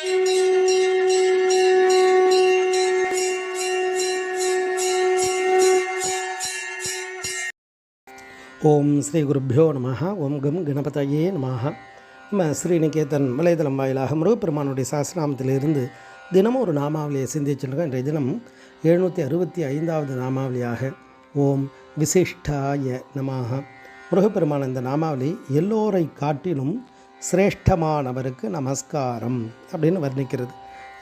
ஓம் ஸ்ரீ குருப்பியோ நம. ஓம் கம் கணபதையே நம. நம்ம ஸ்ரீநிகேதன் வலைதளம் வாயிலாக முருகப்பெருமானுடைய சாஸ்திரநாமத்திலிருந்து தினமும் ஒரு நாமாவளியை சிந்திச்சுருக்கோம். இன்றைய தினம் 765வது நாமாவளியாக ஓம் விசிஷ்டாய நமஹ. முருகப்பெருமான இந்த நாமாவளி எல்லோரை காட்டிலும் சிரேஷ்டமானவருக்கு நமஸ்காரம் அப்படின்னு வர்ணிக்கிறது.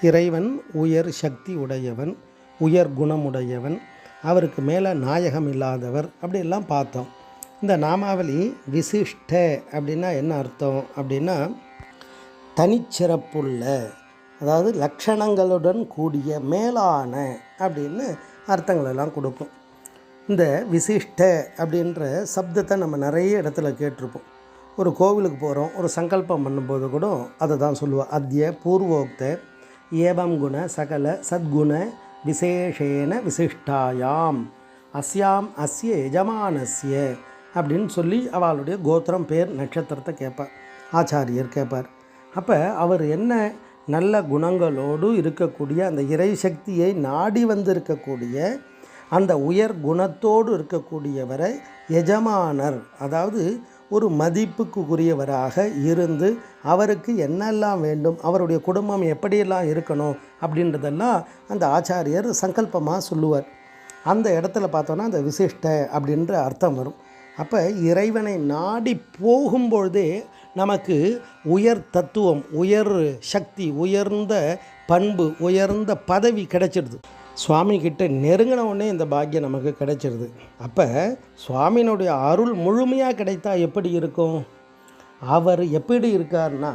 இறைவன் உயர் சக்தி உடையவன், உயர் குணமுடையவன், அவருக்கு மேலே நாயகம் இல்லாதவர் அப்படிலாம் பார்த்தோம். இந்த நாமாவளி விசிஷ்ட அப்படின்னா என்ன அர்த்தம் அப்படின்னா தனிச்சிறப்புள்ள, அதாவது லட்சணங்களுடன் கூடிய, மேலான அப்படின்னு அர்த்தங்களெல்லாம் கொடுக்கும். இந்த விசிஷ்ட அப்படின்ற சப்தத்தை நம்ம நிறைய இடத்துல கேட்டிருப்போம். ஒரு கோவிலுக்கு போகிறோம், ஒரு சங்கல்பம் பண்ணும்போது கூட அதை தான் சொல்லுவோம். அத்ய பூர்வோக்த ஏவம் குண சகல சத்குண விசேஷேன விசிஷ்டாயாம் அஸ்யாம் அஸ்ய எஜமானஸ்ய அப்படின்னு சொல்லி அவளுடைய கோத்திரம், பேர், நட்சத்திரத்தை கேட்பார், ஆச்சாரியர் கேட்பார். அப்போ அவர் என்ன நல்ல குணங்களோடு இருக்கக்கூடிய, அந்த இறை சக்தியை நாடி வந்திருக்கக்கூடிய, அந்த உயர் குணத்தோடு இருக்கக்கூடியவரை எஜமானர், அதாவது ஒரு மதிப்புக்குரியவராக இருந்து அவருக்கு என்னெல்லாம் வேண்டும், அவருடைய குடும்பம் எப்படியெல்லாம் இருக்கணும் அப்படின்றதெல்லாம் அந்த ஆச்சாரியர் சங்கல்பமாக சொல்லுவார். அந்த இடத்துல பார்த்தோன்னா அந்த விசிஷ்ட அப்படின்ற அர்த்தம் வரும். அப்போ இறைவனை நாடி போகும்பொழுதே நமக்கு உயர் தத்துவம், உயர் சக்தி, உயர்ந்த பண்பு, உயர்ந்த பதவி கிடைச்சிடுது. சுவாமிகிட்ட நெருங்கின உடனே இந்த பாக்கியம் நமக்கு கிடைச்சிடுது. அப்போ சுவாமியினுடைய அருள் முழுமையாக கிடைத்தா எப்படி இருக்கும்? அவர் எப்படி இருக்கார்னா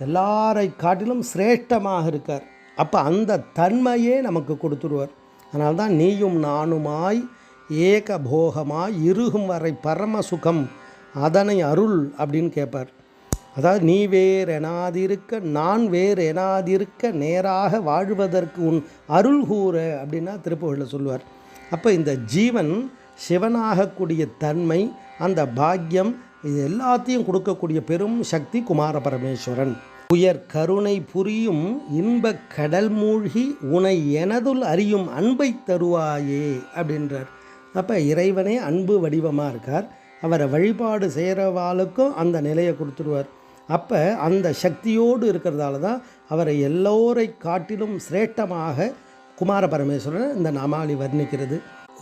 எல்லாரை காட்டிலும் சிரேஷ்டமாக இருக்கார். அப்போ அந்த தன்மையே நமக்கு கொடுத்துருவார். அதனால்தான் நீயும் நானுமாய் ஏக போகமாய் இருகும் வரை பரம சுகம் அதனை அருள் அப்படின்னு கேட்பார். அதாவது நீ வேறு எனாதிருக்க நான் வேறு எனாதிருக்க நேராக வாழ்வதற்கு உன் அருள் கூற அப்படின்னா திருப்புகழில் சொல்லுவார். அப்போ இந்த ஜீவன் சிவனாகக்கூடிய தன்மை, அந்த பாக்கியம், இது எல்லாத்தையும் கொடுக்கக்கூடிய பெரும் சக்தி குமார பரமேஸ்வரன். உயர் கருணை புரியும் இன்ப கடல் மூழ்கி உனை எனதுள் அறியும் அன்பை தருவாயே அப்படின்றார். அப்போ இறைவனே அன்பு வடிவமாக இருக்கார். அவரை வழிபாடு செய்கிறவாளுக்கும் அந்த நிலையை கொடுத்துருவார். அப்போ அந்த சக்தியோடு இருக்கிறதால தான் அவரை எல்லோரை காட்டிலும் சிரேஷ்டமாக குமார பரமேஸ்வரன் இந்த நாமாவளி வர்ணிக்கிறது.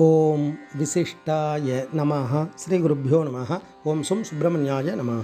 ஓம் விசிஷ்டாய நமஹ. ஸ்ரீ குருப்பியோ நமஹ. ஓம் சும் சுப்பிரமணியாய நமஹ.